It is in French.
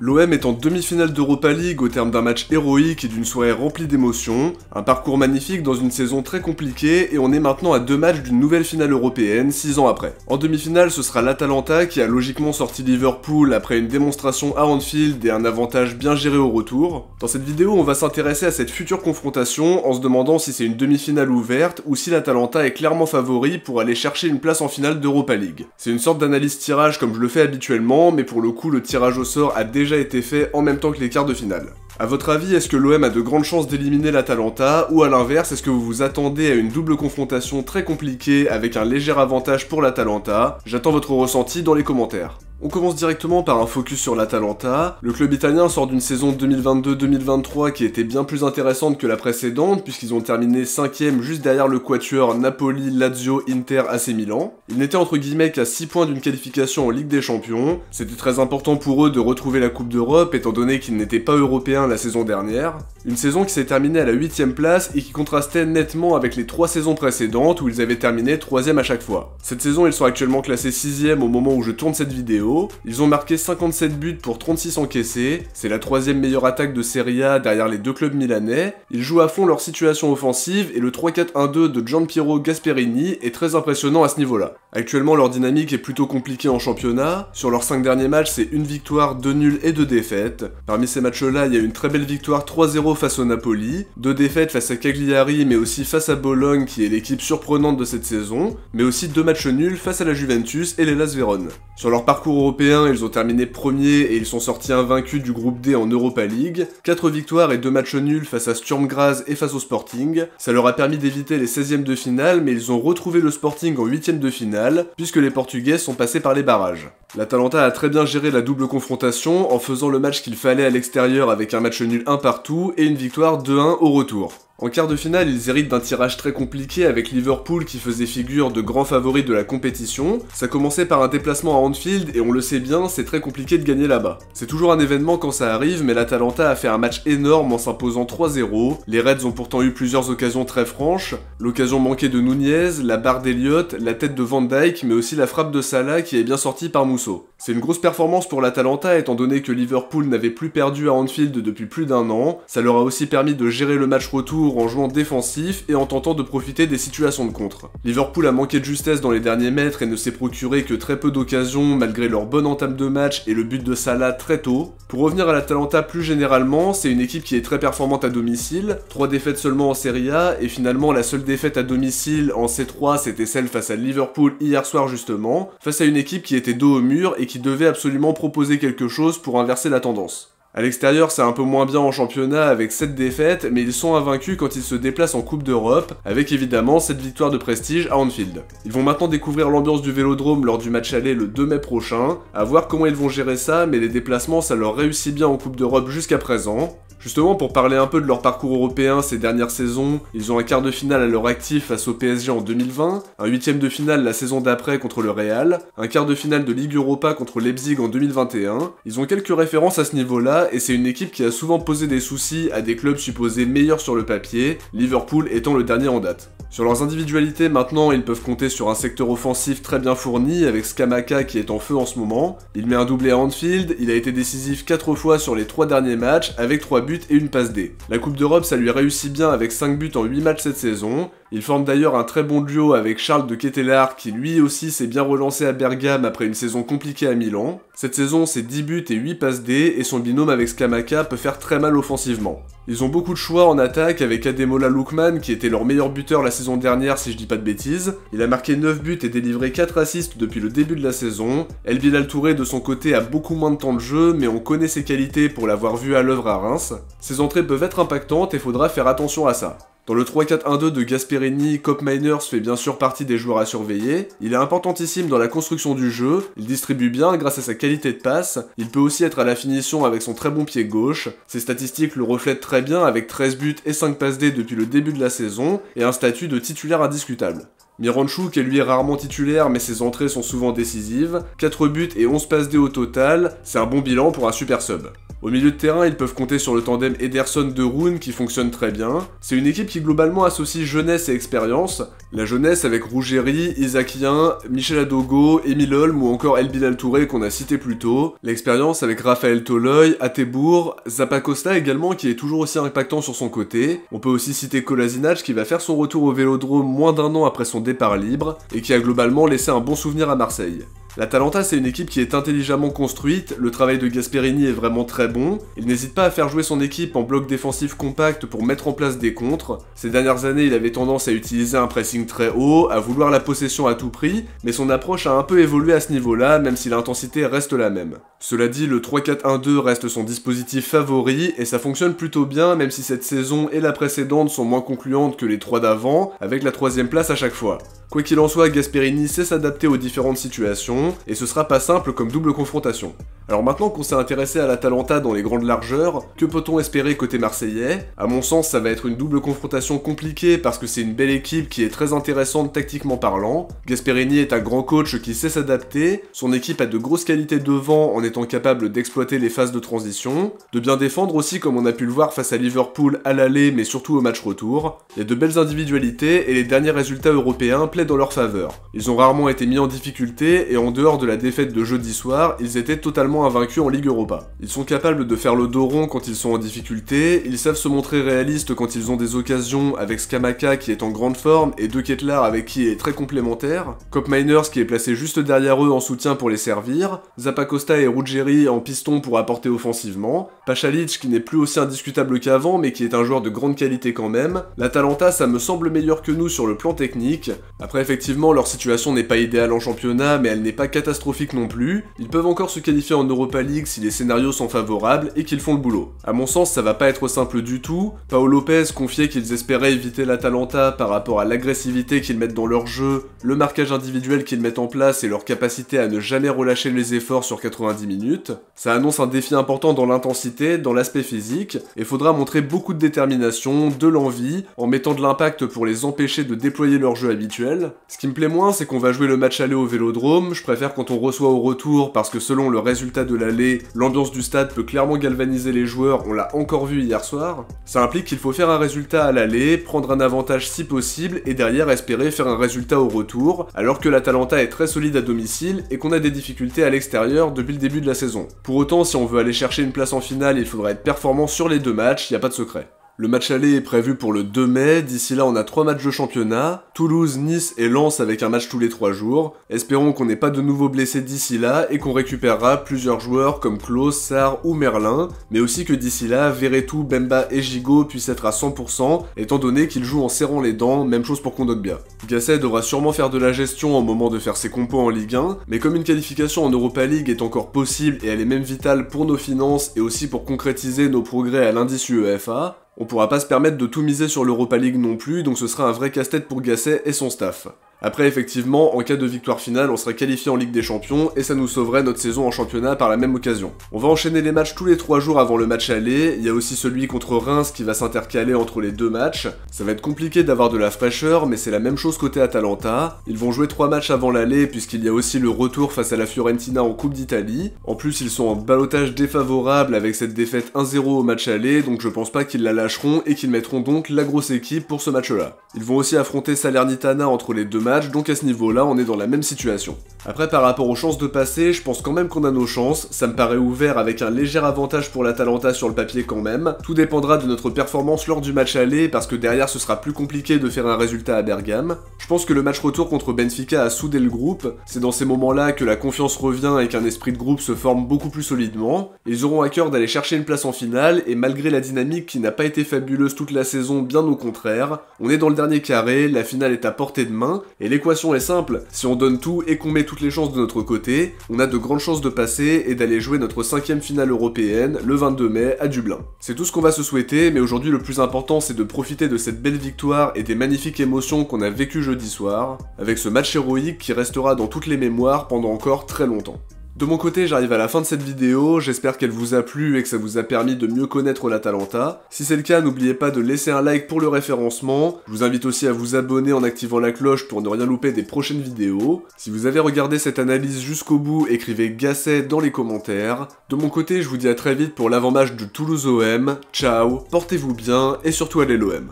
L'OM est en demi-finale d'Europa League au terme d'un match héroïque et d'une soirée remplie d'émotions, un parcours magnifique dans une saison très compliquée et on est maintenant à 2 matchs d'une nouvelle finale européenne 6 ans après. En demi-finale, ce sera l'Atalanta qui a logiquement sorti Liverpool après une démonstration à Anfield et un avantage bien géré au retour. Dans cette vidéo, on va s'intéresser à cette future confrontation en se demandant si c'est une demi-finale ouverte ou si l'Atalanta est clairement favori pour aller chercher une place en finale d'Europa League. C'est une sorte d'analyse tirage comme je le fais habituellement, mais pour le coup le tirage au sort a déjà été fait en même temps que les quarts de finale. A votre avis, est-ce que l'OM a de grandes chances d'éliminer l'Atalanta, ou à l'inverse, est-ce que vous vous attendez à une double confrontation très compliquée avec un léger avantage pour l'Atalanta? J'attends votre ressenti dans les commentaires. On commence directement par un focus sur l'Atalanta. Le club italien sort d'une saison 2022-2023 qui était bien plus intéressante que la précédente, puisqu'ils ont terminé 5ème juste derrière le quatuor Napoli, Lazio, Inter, AC Milan. Ils n'étaient entre guillemets qu'à 6 points d'une qualification en Ligue des Champions. C'était très important pour eux de retrouver la Coupe d'Europe, étant donné qu'ils n'étaient pas européens la saison dernière. Une saison qui s'est terminée à la 8ème place et qui contrastait nettement avec les 3 saisons précédentes où ils avaient terminé 3ème à chaque fois. Cette saison, ils sont actuellement classés 6ème au moment où je tourne cette vidéo. Ils ont marqué 57 buts pour 36 encaissés, c'est la 3ème meilleure attaque de Serie A derrière les deux clubs milanais. Ils jouent à fond leur situation offensive et le 3-4-1-2 de Gianpiero Gasperini est très impressionnant à ce niveau-là. Actuellement, leur dynamique est plutôt compliquée en championnat. Sur leurs 5 derniers matchs, c'est une victoire, 2 nuls et 2 défaites. Parmi ces matchs-là, il y a une très belle victoire 3-0 face au Napoli, 2 défaites face à Cagliari mais aussi face à Bologne qui est l'équipe surprenante de cette saison, mais aussi 2 matchs nuls face à la Juventus et l'Hellas Vérone. Sur leur parcours européen, ils ont terminé premier et ils sont sortis invaincus du groupe D en Europa League, 4 victoires et 2 matchs nuls face à Sturm Graz et face au Sporting. Ça leur a permis d'éviter les 16e de finale, mais ils ont retrouvé le Sporting en 8e de finale, puisque les Portugais sont passés par les barrages. L'Atalanta a très bien géré la double confrontation en faisant le match qu'il fallait à l'extérieur avec un match nul 1 partout et une victoire 2-1 au retour. En quart de finale, ils héritent d'un tirage très compliqué avec Liverpool qui faisait figure de grand favori de la compétition. Ça commençait par un déplacement à Anfield et on le sait bien, c'est très compliqué de gagner là-bas. C'est toujours un événement quand ça arrive, mais l'Atalanta a fait un match énorme en s'imposant 3-0. Les Reds ont pourtant eu plusieurs occasions très franches. L'occasion manquée de Nunez, la barre d'Elliott, la tête de Van Dijk, mais aussi la frappe de Salah qui est bien sortie par Musso. C'est une grosse performance pour l'Atalanta étant donné que Liverpool n'avait plus perdu à Anfield depuis plus d'1 an. Ça leur a aussi permis de gérer le match retour en jouant défensif et en tentant de profiter des situations de contre. Liverpool a manqué de justesse dans les derniers mètres et ne s'est procuré que très peu d'occasions malgré leur bonne entame de match et le but de Salah très tôt. Pour revenir à l'Atalanta plus généralement, c'est une équipe qui est très performante à domicile, 3 défaites seulement en Serie A et finalement la seule défaite à domicile en C3 c'était celle face à Liverpool hier soir justement, face à une équipe qui était dos au mur et qui devait absolument proposer quelque chose pour inverser la tendance. A l'extérieur, c'est un peu moins bien en championnat avec 7 défaites, mais ils sont invaincus quand ils se déplacent en Coupe d'Europe, avec évidemment cette victoire de prestige à Anfield. Ils vont maintenant découvrir l'ambiance du Vélodrome lors du match aller le 2 mai prochain, à voir comment ils vont gérer ça, mais les déplacements ça leur réussit bien en Coupe d'Europe jusqu'à présent. Justement, pour parler un peu de leur parcours européen ces dernières saisons, ils ont un quart de finale à leur actif face au PSG en 2020, un 8ème de finale la saison d'après contre le Real, un quart de finale de Ligue Europa contre Leipzig en 2021. Ils ont quelques références à ce niveau-là, et c'est une équipe qui a souvent posé des soucis à des clubs supposés meilleurs sur le papier, Liverpool étant le dernier en date. Sur leurs individualités, maintenant, ils peuvent compter sur un secteur offensif très bien fourni, avec Scamacca qui est en feu en ce moment. Il met un doublé à Anfield, il a été décisif 4 fois sur les 3 derniers matchs, avec 3 buts et une passe D. La Coupe d'Europe, ça lui réussit bien avec 5 buts en 8 matchs cette saison. Il forme d'ailleurs un très bon duo avec Charles de Ketelaere qui lui aussi s'est bien relancé à Bergame après une saison compliquée à Milan. Cette saison, c'est 10 buts et 8 passes D, et son binôme avec Scamacca peut faire très mal offensivement. Ils ont beaucoup de choix en attaque avec Ademola Lookman qui était leur meilleur buteur la saison dernière si je dis pas de bêtises. Il a marqué 9 buts et délivré 4 assists depuis le début de la saison. El Bilal Touré de son côté a beaucoup moins de temps de jeu, mais on connaît ses qualités pour l'avoir vu à l'œuvre à Reims. Ses entrées peuvent être impactantes et faudra faire attention à ça. Dans le 3-4-1-2 de Gasperini, Kopp Meiners fait bien sûr partie des joueurs à surveiller. Il est importantissime dans la construction du jeu, il distribue bien grâce à sa qualité de passe, il peut aussi être à la finition avec son très bon pied gauche. Ses statistiques le reflètent très bien avec 13 buts et 5 passes D depuis le début de la saison, et un statut de titulaire indiscutable. Miranchuk est lui rarement titulaire mais ses entrées sont souvent décisives, 4 buts et 11 passes D au total, c'est un bon bilan pour un super sub. Au milieu de terrain, ils peuvent compter sur le tandem Ederson-De Roon qui fonctionne très bien. C'est une équipe qui globalement associe jeunesse et expérience. La jeunesse avec Ruggeri, Isakien, Michel Adogo, Émile Holm ou encore El Bilal Touré qu'on a cité plus tôt. L'expérience avec Raphaël Toloi, Atebour, Zappacosta également qui est toujours aussi impactant sur son côté. On peut aussi citer Kolasinac qui va faire son retour au Vélodrome moins d'1 an après son départ libre et qui a globalement laissé un bon souvenir à Marseille. L'Atalanta c'est une équipe qui est intelligemment construite, le travail de Gasperini est vraiment très bon, il n'hésite pas à faire jouer son équipe en bloc défensif compact pour mettre en place des contres. Ces dernières années il avait tendance à utiliser un pressing très haut, à vouloir la possession à tout prix, mais son approche a un peu évolué à ce niveau-là, même si l'intensité reste la même. Cela dit, le 3-4-1-2 reste son dispositif favori, et ça fonctionne plutôt bien, même si cette saison et la précédente sont moins concluantes que les 3 d'avant, avec la 3ème place à chaque fois. Quoi qu'il en soit, Gasperini sait s'adapter aux différentes situations, et ce sera pas simple comme double confrontation. Alors maintenant qu'on s'est intéressé à l'Atalanta dans les grandes largeurs, que peut-on espérer côté marseillais? À mon sens, ça va être une double confrontation compliquée parce que c'est une belle équipe qui est très intéressante tactiquement parlant. Gasperini est un grand coach qui sait s'adapter, son équipe a de grosses qualités devant en étant capable d'exploiter les phases de transition, de bien défendre aussi comme on a pu le voir face à Liverpool à l'aller mais surtout au match retour. Il y a de belles individualités et les derniers résultats européens plaident en leur faveur. Ils ont rarement été mis en difficulté et en dehors de la défaite de jeudi soir, ils étaient totalement invaincus en Ligue Europa. Ils sont capables de faire le dos rond quand ils sont en difficulté, ils savent se montrer réalistes quand ils ont des occasions avec Scamacca qui est en grande forme et De Ketelaere avec qui il est très complémentaire, Kopp Meiners qui est placé juste derrière eux en soutien pour les servir, Zappacosta et Ruggeri en piston pour apporter offensivement, Pachalic qui n'est plus aussi indiscutable qu'avant mais qui est un joueur de grande qualité quand même. L'Atalanta ça me semble meilleur que nous sur le plan technique. Après effectivement leur situation n'est pas idéale en championnat mais elle n'est pas catastrophique non plus, ils peuvent encore se qualifier en Europa League si les scénarios sont favorables et qu'ils font le boulot. À mon sens ça va pas être simple du tout, Paolo Lopez confiait qu'ils espéraient éviter l'Atalanta par rapport à l'agressivité qu'ils mettent dans leur jeu, le marquage individuel qu'ils mettent en place et leur capacité à ne jamais relâcher les efforts sur 90 minutes. Ça annonce un défi important dans l'intensité, dans l'aspect physique, et faudra montrer beaucoup de détermination, de l'envie, en mettant de l'impact pour les empêcher de déployer leur jeu habituel. Ce qui me plaît moins c'est qu'on va jouer le match aller au Vélodrome, je préfère quand on reçoit au retour parce que selon le résultat de l'aller, l'ambiance du stade peut clairement galvaniser les joueurs, on l'a encore vu hier soir. Ça implique qu'il faut faire un résultat à l'aller, prendre un avantage si possible, et derrière espérer faire un résultat au retour, alors que l'Atalanta est très solide à domicile et qu'on a des difficultés à l'extérieur depuis le début de la saison. Pour autant, si on veut aller chercher une place en finale, il faudra être performant sur les 2 matchs, y a pas de secret. Le match aller est prévu pour le 2 mai, d'ici là on a 3 matchs de championnat, Toulouse, Nice et Lens avec un match tous les 3 jours. Espérons qu'on n'ait pas de nouveaux blessés d'ici là et qu'on récupérera plusieurs joueurs comme Klose, Sarr ou Merlin, mais aussi que d'ici là, Verretou, Bemba et Gigot puissent être à 100%, étant donné qu'ils jouent en serrant les dents, même chose pour Kondogbia. Gasset devra sûrement faire de la gestion au moment de faire ses compos en Ligue 1, mais comme une qualification en Europa League est encore possible et elle est même vitale pour nos finances et aussi pour concrétiser nos progrès à l'indice UEFA, on pourra pas se permettre de tout miser sur l'Europa League non plus, donc ce sera un vrai casse-tête pour Gasset et son staff. Après effectivement, en cas de victoire finale, on serait qualifié en Ligue des Champions et ça nous sauverait notre saison en championnat par la même occasion. On va enchaîner les matchs tous les 3 jours avant le match aller, il y a aussi celui contre Reims qui va s'intercaler entre les 2 matchs. Ça va être compliqué d'avoir de la fraîcheur, mais c'est la même chose côté Atalanta. Ils vont jouer 3 matchs avant l'aller puisqu'il y a aussi le retour face à la Fiorentina en Coupe d'Italie. En plus ils sont en ballottage défavorable avec cette défaite 1-0 au match aller, donc je pense pas qu'ils la lâcheront et qu'ils mettront donc la grosse équipe pour ce match-là. Ils vont aussi affronter Salernitana entre les 2 matchs, donc à ce niveau-là, on est dans la même situation. Après, par rapport aux chances de passer, je pense quand même qu'on a nos chances, ça me paraît ouvert avec un léger avantage pour l'Atalanta sur le papier quand même. Tout dépendra de notre performance lors du match aller, parce que derrière ce sera plus compliqué de faire un résultat à Bergame. Je pense que le match retour contre Benfica a soudé le groupe, c'est dans ces moments-là que la confiance revient et qu'un esprit de groupe se forme beaucoup plus solidement. Ils auront à cœur d'aller chercher une place en finale, et malgré la dynamique qui n'a pas été fabuleuse toute la saison, bien au contraire, on est dans le dernier carré, la finale est à portée de main, et l'équation est simple, si on donne tout et qu'on met toutes les chances de notre côté, on a de grandes chances de passer et d'aller jouer notre 5ème finale européenne le 22 mai à Dublin. C'est tout ce qu'on va se souhaiter, mais aujourd'hui le plus important c'est de profiter de cette belle victoire et des magnifiques émotions qu'on a vécues jeudi soir, avec ce match héroïque qui restera dans toutes les mémoires pendant encore très longtemps. De mon côté, j'arrive à la fin de cette vidéo, j'espère qu'elle vous a plu et que ça vous a permis de mieux connaître l'Atalanta. Si c'est le cas, n'oubliez pas de laisser un like pour le référencement. Je vous invite aussi à vous abonner en activant la cloche pour ne rien louper des prochaines vidéos. Si vous avez regardé cette analyse jusqu'au bout, écrivez Gasset dans les commentaires. De mon côté, je vous dis à très vite pour l'avant-match de Toulouse OM. Ciao, portez-vous bien et surtout allez l'OM.